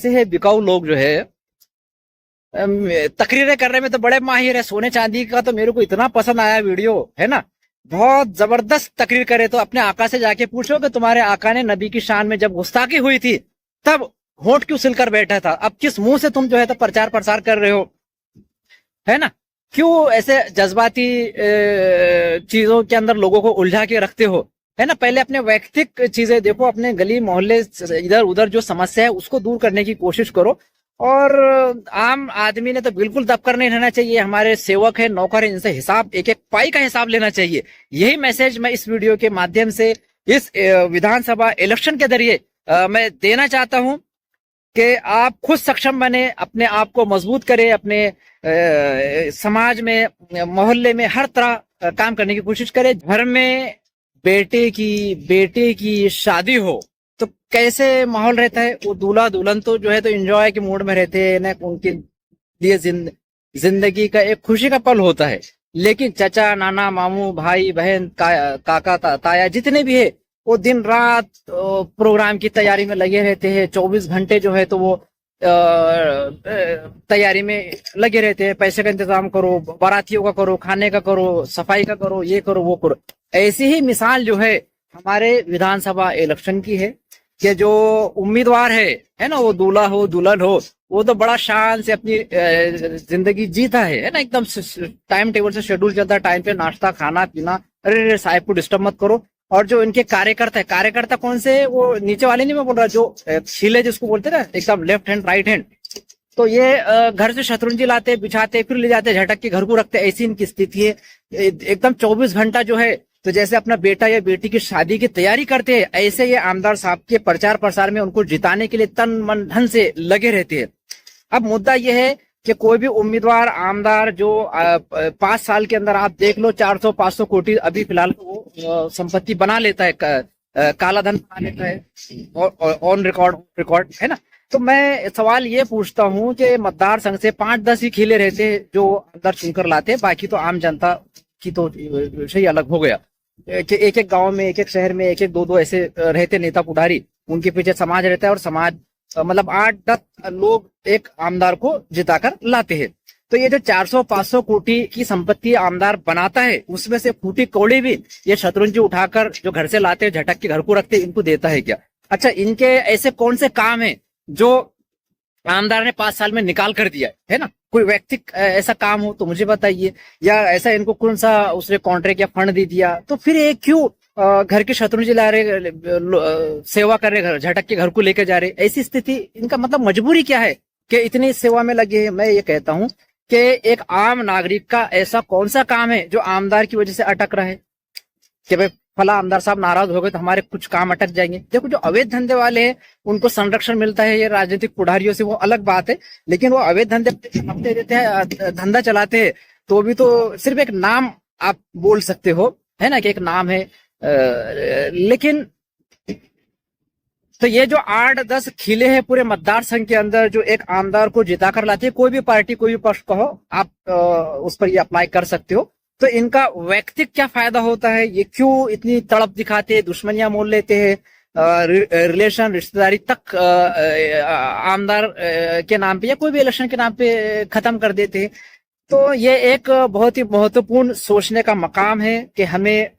ऐसे है बिकाऊ लोग जो है तकरीरें करने में तो बड़े माहिर है। सोने चांदी का तो मेरे को इतना पसंद आया वीडियो, है ना, बहुत जबरदस्त तकरीर करे। तो अपने आका से जाके पूछो कि तुम्हारे आका ने नबी की शान में जब गुस्ताखी हुई थी तब होंठ क्यों सिलकर बैठा था, अब किस मुंह से तुम जो है तो प्रचार प्रसार कर रहे हो, है ना, क्यों ऐसे जज्बाती चीजों के अंदर लोगों को उलझा के रखते हो, है ना। पहले अपने वैयक्तिक चीजें देखो, अपने गली मोहल्ले इधर उधर जो समस्या है उसको दूर करने की कोशिश करो। और आम आदमी ने तो बिल्कुल दबकर नहीं रहना चाहिए। हमारे सेवक है, नौकर है, इनसे हिसाब, एक एक पाई का हिसाब लेना चाहिए। यही मैसेज मैं इस वीडियो के माध्यम से इस विधानसभा इलेक्शन के जरिए मैं देना चाहता हूं कि आप खुद सक्षम बने, अपने आप को मजबूत करें, अपने समाज में, मोहल्ले में हर तरह काम करने की कोशिश करें। घर में बेटे की शादी हो तो कैसे माहौल रहता है, वो दूल्हा दुल्हन तो जो है तो एंजॉय के मूड में रहते हैं ना, उनके लिए जिंदगी का एक खुशी का पल होता है। लेकिन चचा नाना मामू भाई बहन काका ताया जितने भी है वो दिन रात प्रोग्राम की तैयारी में लगे रहते हैं। 24 घंटे जो है तो वो तैयारी में लगे रहते हैं। पैसे का इंतजाम करो, बारातियों का करो, खाने का करो, सफाई का करो, ये करो वो करो। ऐसी ही मिसाल जो है हमारे विधानसभा इलेक्शन की है कि जो उम्मीदवार है ना, वो दूल्हा हो दुल्हन हो, वो तो बड़ा शान से अपनी जिंदगी जीता है ना, एकदम टाइम टेबल से शेड्यूल चलता है, टाइम पे नाश्ता खाना पीना। अरे साहब को डिस्टर्ब मत करो। और जो इनके कार्यकर्ता कौन से, वो नीचे वाले नहीं मैं बोल रहा, जो छीले जिसको बोलते ना, एकदम लेफ्ट हैंड राइट हैंड, तो ये घर से शतरंजी लाते बिछाते फिर ले जाते झटक के घर को रखते, ऐसी इनकी स्थिति है। एकदम 24 घंटा जो है तो जैसे अपना बेटा या बेटी की शादी की तैयारी करते हैं, ऐसे ये आमदार साहब के प्रचार प्रसार में उनको जिताने के लिए तन मन धन से लगे रहते हैं। अब मुद्दा यह है कि कोई भी उम्मीदवार आमदार जो 5 साल के अंदर आप देख लो 400-500 कोटी अभी फिलहाल वो संपत्ति बना लेता है, काला धन बना लेता है ऑन रिकॉर्ड, है ना। तो मैं सवाल ये पूछता हूं कि मतदार संघ से 5-10 ही खिले रहते हैं जो अंदर चुनकर लाते हैं, बाकी तो आम जनता की तो विषय अलग हो गया कि एक एक गांव में, एक एक शहर में, एक एक दो ऐसे रहते नेता पुढारी, उनके पीछे समाज रहता है और समाज मतलब 8-10 लोग एक आमदार को जिताकर लाते हैं। तो ये जो 400-500 कोटी की संपत्ति आमदार बनाता है, उसमें से फूटी कौड़ी भी ये शतरंजी उठाकर जो घर से लाते हैं झटक के घर को रखते हैं, इनको देता है क्या? अच्छा, इनके ऐसे कौन से काम है जो आमदार ने 5 साल में निकाल कर दिया है ना? कोई व्यक्ति ऐसा काम हो तो मुझे बताइए, या ऐसा इनको कौन सा उसने कॉन्ट्रैक्ट या फंड दे दिया, तो फिर ये क्यों घर की शतरंजी ला रहे, सेवा कर रहे, घर झटक के घर को लेकर जा रहे? ऐसी स्थिति, इनका मतलब मजबूरी क्या है कि इतनी सेवा में लगे हैं? मैं ये कहता हूं कि एक आम नागरिक का ऐसा कौन सा काम है जो आमदार की वजह से अटक रहा है कि भाई फला आमदार साहब नाराज हो गए तो हमारे कुछ काम अटक जाएंगे? देखो, जो अवैध धंधे वाले हैं उनको संरक्षण मिलता है, ये राजनीतिक पुढ़ारियों से वो अलग बात है, लेकिन वो अवैध धंधे देते हैं, धंधा चलाते हैं, तो भी तो सिर्फ एक नाम आप बोल सकते हो, है ना, कि एक नाम है। लेकिन तो ये जो 8-10 खिले हैं पूरे मतदार संघ के अंदर जो एक आमदार को जिता कर लाती है, कोई भी पार्टी कोई भी पक्ष कहो आप, उस पर ये अप्लाई कर सकते हो। तो इनका वैयक्तिक क्या फायदा होता है? ये क्यों इतनी तड़प दिखाते हैं, दुश्मनियां मोल लेते हैं, रिलेशन रिश्तेदारी तक आमदार के नाम पे या कोई भी इलेक्शन के नाम पे खत्म कर देते हैं? तो ये एक बहुत ही महत्वपूर्ण सोचने का मकाम है कि हमें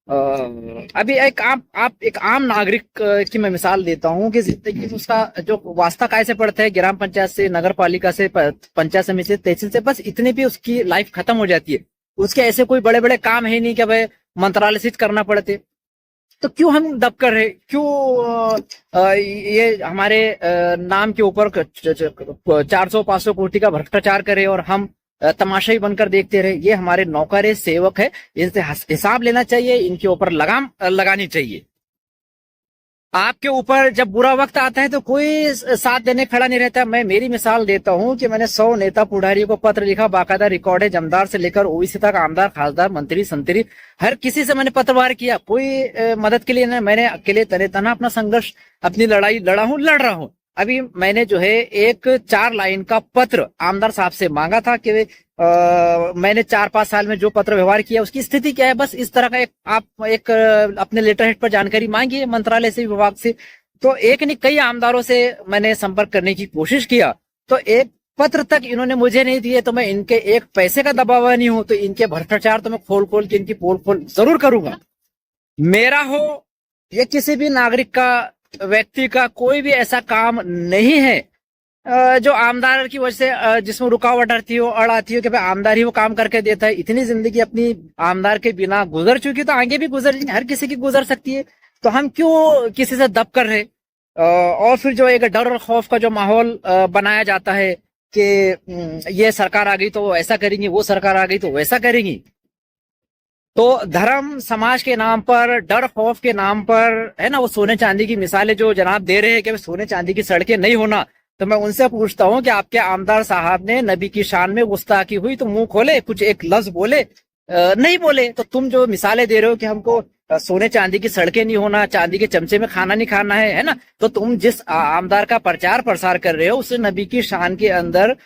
अभी एक आम नागरिक की मैं मिसाल देता हूं कि जिंदगी में उसका जो वास्ता कैसे पड़ता है ग्राम पंचायत से, नगर पालिका से, पंचायत समिति से, तहसील से, बस इतने भी उसकी लाइफ खत्म हो जाती है। उसके ऐसे कोई बड़े बड़े काम है नहीं कि भाई मंत्रालय से करना पड़ते। तो क्यों हम दब कर रहे, क्यों ये हमारे नाम के ऊपर 400-500 कोटी का भ्रष्टाचार करे और हम तमाशाई बनकर देखते रहे? ये हमारे नौकर है, सेवक है, इनसे हिसाब लेना चाहिए, इनके ऊपर लगाम लगानी चाहिए। आपके ऊपर जब बुरा वक्त आता है तो कोई साथ देने खड़ा नहीं रहता। मैं मेरी मिसाल देता हूं कि मैंने 100 नेता पुढ़ारियों को पत्र लिखा, बाकायदा रिकॉर्ड है, जमदार से लेकर ओवीसी तक, आमदार, खासदार, मंत्री, संतरी, हर किसी से मैंने पत्रवार किया। कोई मदद के लिए नहीं, मैंने अकेले तने तना अपना संघर्ष, अपनी लड़ाई लड़ रहा हूं। अभी मैंने जो है एक 4 लाइन का पत्र आमदार साहब से मांगा था कि मैंने 4-5 साल में जो पत्र व्यवहार किया उसकी स्थिति क्या है, बस इस तरह का आप एक अपने लेटर हेड पर जानकारी मांगिए मंत्रालय से, विभाग से। तो एक नहीं कई आमदारों से मैंने संपर्क करने की कोशिश किया, तो एक पत्र तक इन्होंने मुझे नहीं दिए। तो मैं इनके एक पैसे का दबाव नहीं हूं, तो इनके भ्रष्टाचार तो मैं खोल खोल के इनकी पोल खोल जरूर करूंगा। मेरा हो या किसी भी नागरिक का, व्यक्ति का, कोई भी ऐसा काम नहीं है जो आमदार की वजह से जिसमें रुकावट आती हो, अड़ आती हो कि भाई आमदार ही वो काम करके देता है। इतनी जिंदगी अपनी आमदार के बिना गुजर चुकी, तो आगे भी गुजर, हर किसी की गुजर सकती है। तो हम क्यों किसी से दब कर रहे? और फिर जो एक डर और खौफ का जो माहौल बनाया जाता है कि ये सरकार आ गई तो ऐसा करेंगी, वो सरकार आ गई तो वैसा करेंगी। तो धर्म समाज के नाम पर, डर खौफ के नाम पर, है ना, वो सोने चांदी की मिसालें जो जनाब दे रहे हैं कि सोने चांदी की सड़कें नहीं होना, तो मैं उनसे पूछता हूं कि आपके आमदार साहब ने नबी की शान में गुस्ताखी हुई तो मुंह खोले, कुछ एक लफ्ज बोले? नहीं बोले। तो तुम जो मिसालें दे रहे हो कि हमको सोने चांदी की सड़कें नहीं होना, चांदी के चमचे में खाना नहीं खाना है ना, तो तुम जिस आमदार का प्रचार प्रसार कर रहे हो उसने नबी की शान के अंदर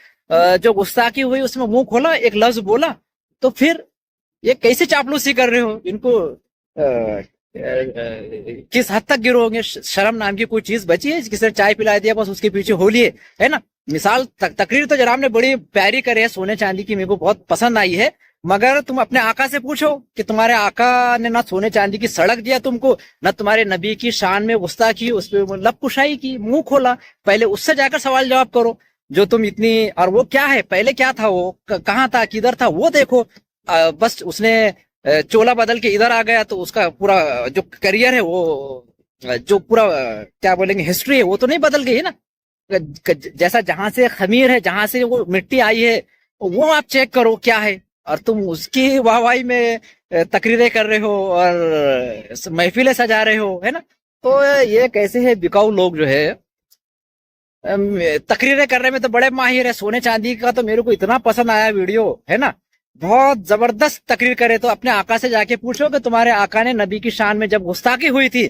जो गुस्ताखी हुई उसमें मुंह खोला, एक लफ्ज बोला, तो फिर ये कैसे चापलूसी कर रहे हो? इनको किस हद तक गिरोगे? शर्म नाम की कोई चीज बची है? किसी ने चाय पिला दिया बस उसके पीछे हो लिए, है ना? मिसाल तकरीर तो जनाब ने बड़ी प्यारी करे है सोने चांदी की, मेरे को बहुत पसंद आई है। मगर तुम अपने आका से पूछो कि तुम्हारे आका ने ना सोने चांदी की सड़क दिया तुमको, ना तुम्हारे नबी की शान में गुस्ताखी, उस पर लबकुशाई की, मुंह खोला। पहले उससे जाकर सवाल जवाब करो जो तुम इतनी, और वो क्या है, पहले क्या था, वो कहाँ था, किधर था, वो देखो। बस उसने चोला बदल के इधर आ गया तो उसका पूरा जो करियर है, वो जो पूरा क्या बोलेंगे हिस्ट्री है, वो तो नहीं बदल गई है ना। जैसा जहां से खमीर है, जहां से वो मिट्टी आई है, वो आप चेक करो क्या है। और तुम उसकी वाहवाही में तकरीरें कर रहे हो और महफिलें सजा रहे हो, है ना। तो ये कैसे है बिकाऊ लोग जो है, तकरीरें करने में तो बड़े माहिर है। सोने चांदी का तो मेरे को इतना पसंद आया वीडियो, है ना, बहुत जबरदस्त तकरीर करे। तो अपने आका से जाके पूछो कि तुम्हारे आका ने नबी की शान में जब गुस्ताखी हुई थी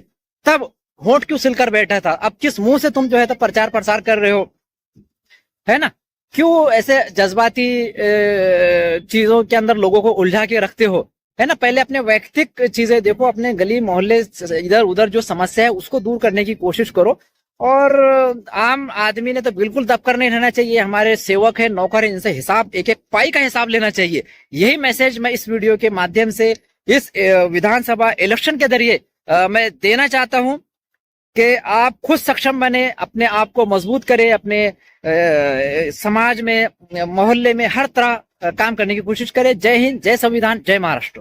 तब होंठ क्यों सिलकर बैठा था? अब किस मुंह से तुम जो है तो प्रचार प्रसार कर रहे हो, है ना? क्यों ऐसे जज्बाती चीजों के अंदर लोगों को उलझा के रखते हो, है ना? पहले अपने वैयक्तिक चीजें देखो, अपने गली मोहल्ले इधर उधर जो समस्या है उसको दूर करने की कोशिश करो। और आम आदमी ने तो बिल्कुल दबकर नहीं रहना चाहिए। हमारे सेवक है, नौकर है, इनसे हिसाब, एक एक पाई का हिसाब लेना चाहिए। यही मैसेज मैं इस वीडियो के माध्यम से, इस विधानसभा इलेक्शन के जरिए मैं देना चाहता हूं कि आप खुद सक्षम बने, अपने आप को मजबूत करें, अपने समाज में, मोहल्ले में हर तरह काम करने की कोशिश करें। जय हिंद, जय संविधान, जय महाराष्ट्र।